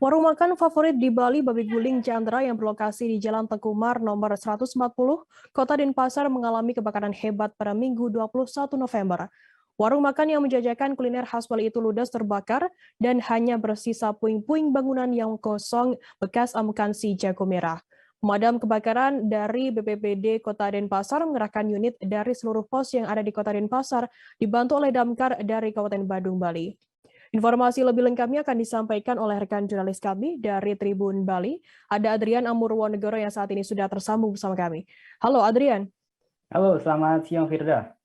Warung makan favorit di Bali Babi Guling Chandra yang berlokasi di Jalan Tekumar nomor 140, Kota Denpasar mengalami kebakaran hebat pada Minggu 21 November. Warung makan yang menjajakan kuliner khas Bali itu ludes terbakar dan hanya bersisa puing-puing bangunan yang kosong bekas amukan si jago merah. Pemadam kebakaran dari BPBD Kota Denpasar mengerahkan unit dari seluruh pos yang ada di Kota Denpasar dibantu oleh damkar dari Kabupaten Badung, Bali. Informasi lebih lengkapnya akan disampaikan oleh rekan jurnalis kami dari Tribun Bali. Ada Adrian Amurwonegoro yang saat ini sudah tersambung bersama kami. Halo Adrian. Halo, selamat siang Firda.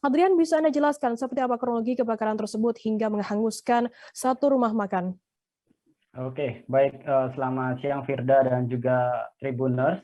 Adrian, bisa Anda jelaskan seperti apa kronologi kebakaran tersebut hingga menghanguskan satu rumah makan? Oke, baik. Selamat siang Firda dan juga Tribuners,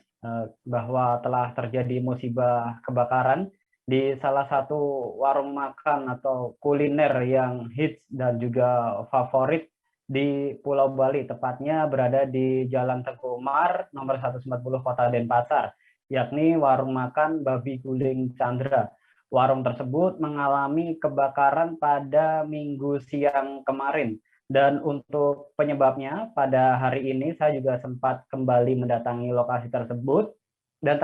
bahwa telah terjadi musibah kebakaran di salah satu warung makan atau kuliner yang hits dan juga favorit di Pulau Bali, tepatnya berada di Jalan Tekumar nomor 140 Kota Denpasar, yakni warung makan Babi Guling Chandra. Warung tersebut mengalami kebakaran pada Minggu siang kemarin. Dan untuk penyebabnya, pada hari ini saya juga sempat kembali mendatangi lokasi tersebut dan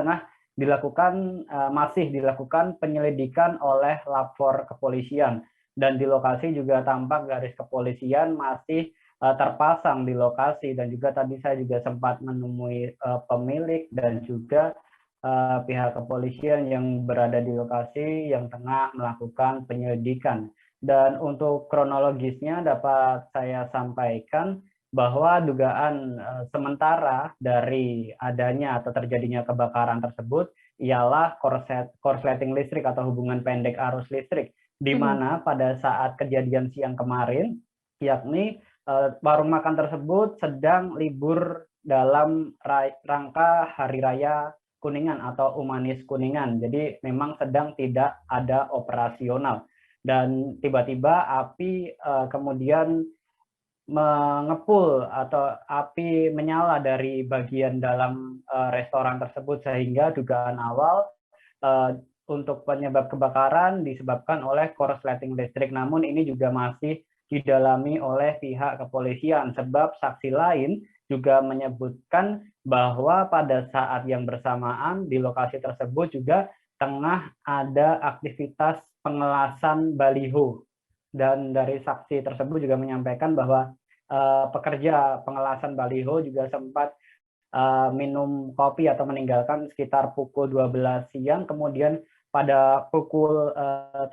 masih dilakukan penyelidikan oleh lapor kepolisian. Dan di lokasi juga tampak garis kepolisian masih terpasang di lokasi, dan juga tadi saya juga sempat menemui pemilik dan juga pihak kepolisian yang berada di lokasi yang tengah melakukan penyelidikan. Dan untuk kronologisnya dapat saya sampaikan bahwa dugaan sementara dari adanya atau terjadinya kebakaran tersebut ialah korsleting listrik atau hubungan pendek arus listrik, di mana pada saat kejadian siang kemarin, yakni warung makan tersebut sedang libur dalam rangka Hari Raya Kuningan atau Umanis Kuningan. Jadi memang sedang tidak ada operasional. Dan tiba-tiba api kemudian mengepul atau api menyala dari bagian dalam restoran tersebut, sehingga dugaan awal untuk penyebab kebakaran disebabkan oleh korsleting listrik. Namun ini juga masih didalami oleh pihak kepolisian, sebab saksi lain juga menyebutkan bahwa pada saat yang bersamaan di lokasi tersebut juga tengah ada aktivitas pengelasan baliho. Dan dari saksi tersebut juga menyampaikan bahwa pekerja pengelasan baliho juga sempat minum kopi atau meninggalkan sekitar pukul 12 siang, kemudian pada pukul 13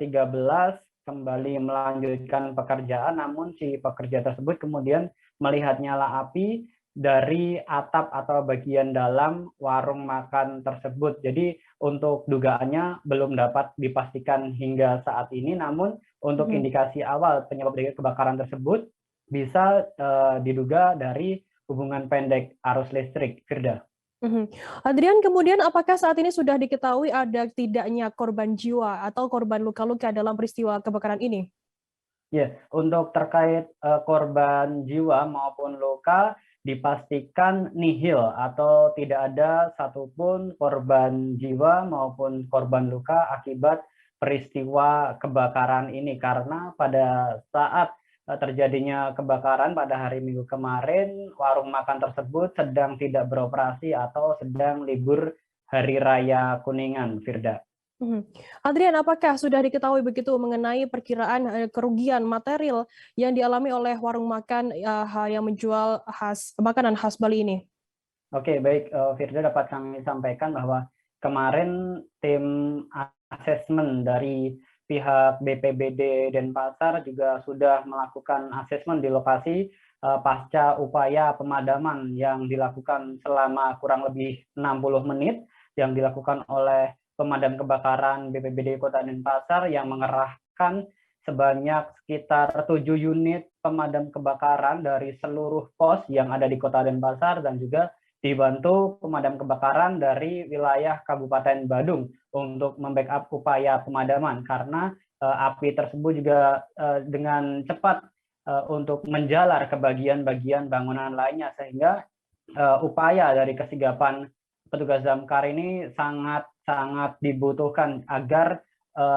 kembali melanjutkan pekerjaan, namun si pekerja tersebut kemudian melihat nyala api dari atap atau bagian dalam warung makan tersebut. Jadi untuk dugaannya belum dapat dipastikan hingga saat ini, namun untuk indikasi awal penyebab dari kebakaran tersebut bisa diduga dari hubungan pendek arus listrik, Firda. Adrian, kemudian apakah saat ini sudah diketahui ada tidaknya korban jiwa atau korban luka-luka dalam peristiwa kebakaran ini? Ya, untuk terkait korban jiwa maupun luka dipastikan nihil atau tidak ada satupun korban jiwa maupun korban luka akibat peristiwa kebakaran ini, karena pada saat terjadinya kebakaran pada hari Minggu kemarin, warung makan tersebut sedang tidak beroperasi atau sedang libur Hari Raya Kuningan, Firda. Adrian, apakah sudah diketahui begitu mengenai perkiraan kerugian material yang dialami oleh warung makan yang menjual makanan khas Bali ini? Oke, baik, Firda, dapat kami sampaikan bahwa kemarin tim asesmen dari pihak BPBD Denpasar juga sudah melakukan asesmen di lokasi pasca upaya pemadaman yang dilakukan selama kurang lebih 60 menit yang dilakukan oleh pemadam kebakaran BPBD Kota Denpasar yang mengerahkan sebanyak sekitar 7 unit pemadam kebakaran dari seluruh pos yang ada di Kota Denpasar dan juga dibantu pemadam kebakaran dari wilayah Kabupaten Badung untuk membackup upaya pemadaman, karena api tersebut juga dengan cepat untuk menjalar ke bagian-bagian bangunan lainnya, sehingga upaya dari kesigapan petugas damkar ini sangat dibutuhkan agar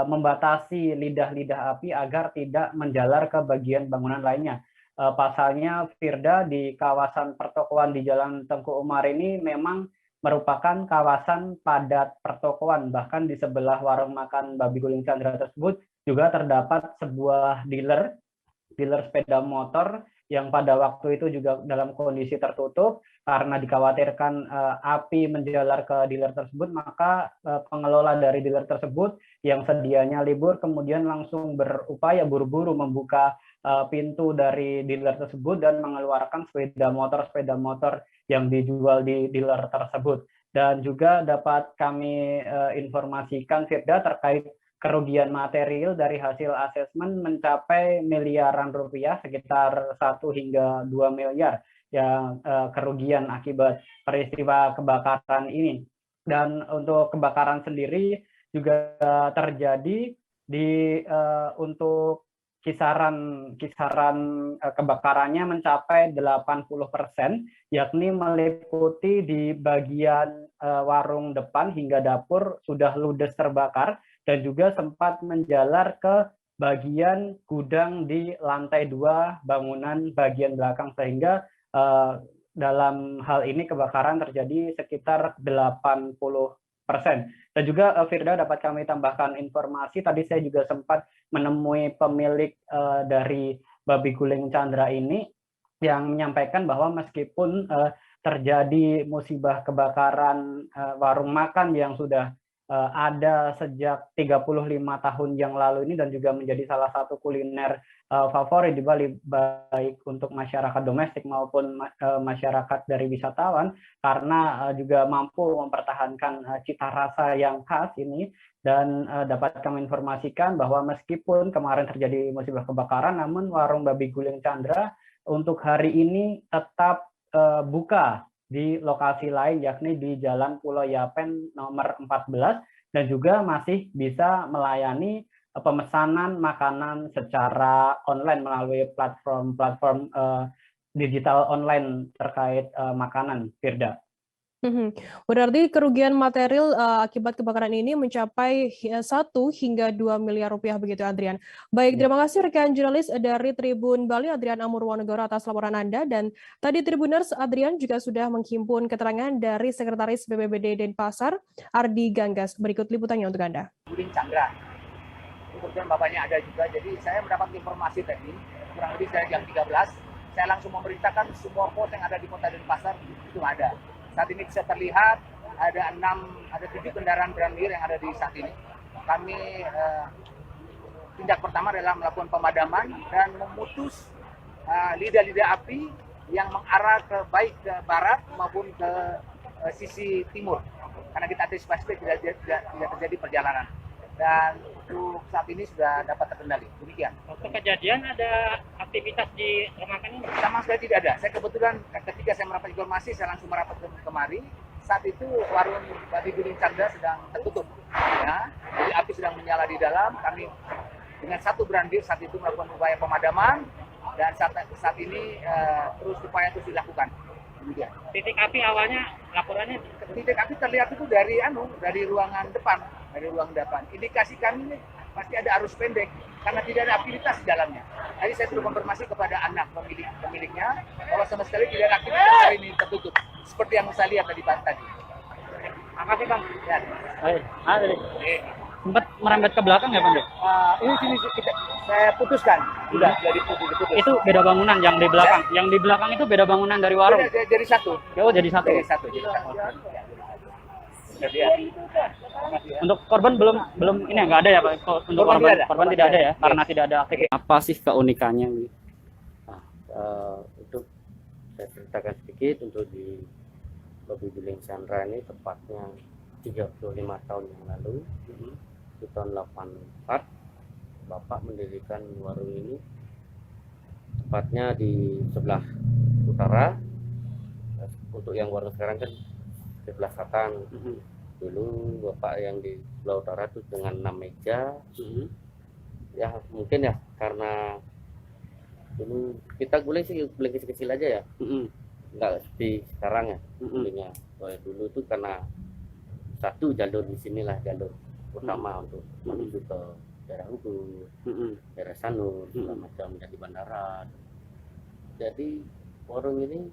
membatasi lidah-lidah api agar tidak menjalar ke bagian bangunan lainnya. pasalnya Firda di kawasan pertokoan di Jalan Tengku Umar ini memang merupakan kawasan padat pertokoan. Bahkan di sebelah warung makan Babi Guling Chandra tersebut juga terdapat sebuah dealer sepeda motor yang pada waktu itu juga dalam kondisi tertutup karena dikhawatirkan api menjalar ke dealer tersebut, maka pengelola dari dealer tersebut yang sedianya libur kemudian langsung berupaya buru-buru membuka pintu dari dealer tersebut dan mengeluarkan sepeda motor yang dijual di dealer tersebut. Dan juga dapat kami informasikan Firda terkait kerugian material dari hasil asesmen mencapai miliaran rupiah, sekitar 1 hingga 2 miliar yang kerugian akibat peristiwa kebakaran ini. Dan untuk kebakaran sendiri juga terjadi di untuk kisaran kebakarannya mencapai 80%, yakni meliputi di bagian warung depan hingga dapur sudah ludes terbakar, dan juga sempat menjalar ke bagian gudang di lantai 2 bangunan bagian belakang, sehingga dalam hal ini kebakaran terjadi sekitar 80%. Dan juga Firda dapat kami tambahkan informasi, tadi saya juga sempat menemui pemilik dari Babi Guling Chandra ini yang menyampaikan bahwa meskipun terjadi musibah kebakaran warung makan yang sudah ada sejak 35 tahun yang lalu ini dan juga menjadi salah satu kuliner favorit di Bali, baik untuk masyarakat domestik maupun masyarakat dari wisatawan, karena juga mampu mempertahankan cita rasa yang khas ini. Dan dapat kami informasikan bahwa meskipun kemarin terjadi musibah kebakaran, namun warung Babi Guling Chandra untuk hari ini tetap buka di lokasi lain, yakni di Jalan Pulau Yapen nomor 14, dan juga masih bisa melayani pemesanan makanan secara online melalui platform digital online terkait makanan, Firda. Berarti kerugian material akibat kebakaran ini mencapai 1 hingga 2 miliar rupiah begitu, Adrian. Baik, terima kasih rekan jurnalis dari Tribun Bali, Adrian Amurwonegoro, atas laporan Anda. Dan tadi Tribuners, Adrian juga sudah menghimpun keterangan dari Sekretaris BPBD Denpasar, Ardi Ganggas. Berikut liputannya untuk Anda. Guling Chandra. Kemudian bapaknya ada juga. Jadi saya mendapat informasi tadi, kurang lebih saya jam 13, saya langsung memerintahkan semua pos yang ada di Kota Denpasar itu ada. Saat ini bisa terlihat ada 7 kendaraan brandir yang ada di saat ini. Kami tindak pertama adalah melakukan pemadaman dan memutus lidah-lidah api yang mengarah baik ke barat maupun ke sisi timur. Karena kita antisipasi tidak terjadi perjalanan. Dan untuk saat ini sudah dapat terkendali. Demikian. Waktu kejadian ada aktivitas di rumah makan ini? Sama sekali tidak ada. Saya kebetulan ketika saya mendapat informasi, saya langsung merapat kemari. Saat itu warung Babi Guling Chandra sedang tertutup. Ya, jadi api sedang menyala di dalam. Kami dengan 1 brandir saat itu melakukan upaya pemadaman, dan saat ini terus upaya terus dilakukan. Demikian. Titik api awalnya laporannya? Titik api terlihat itu dari ruangan depan. Dari ruang depan. Indikasi kami ini pasti ada arus pendek karena tidak ada aktivitas di dalamnya. Tadi saya sudah konfirmasi kepada anak pemiliknya bahwa sama sekali tidak ada aktivitas hari ini, tertutup. Seperti yang saya lihat tadi. Makasih Bang. Ya. Sempat merembet ke belakang ya Bang? Ini sini saya putuskan. Sudah diputus. Itu beda bangunan yang di belakang. Ya? Yang di belakang itu beda bangunan dari warung. Jadi satu. Oh, jadi satu. Jadi satu. Ya. Untuk korban belum ini nggak ada ya Pak? Untuk korban tidak ada ya, karena tidak ada aktivitas. Apa sih keunikannya? Nah, untuk saya ceritakan sedikit, untuk di Babi Guling Chandra ini tepatnya 35 tahun yang lalu, di tahun 84 Bapak mendirikan warung ini tepatnya di sebelah utara. Untuk yang warung sekarang kan sebelah selatan. Dulu Bapak yang di sebelah utara itu dengan 6 meja. Ya mungkin ya karena dulu kita guling kecil-kecil aja ya, nggak seperti sekarang ya. Gulingnya dulu itu karena satu jalur di sinilah jalur utama untuk menuju ke daerah Ubud, daerah Sanur, segala macam, dari bandara. Jadi warung ini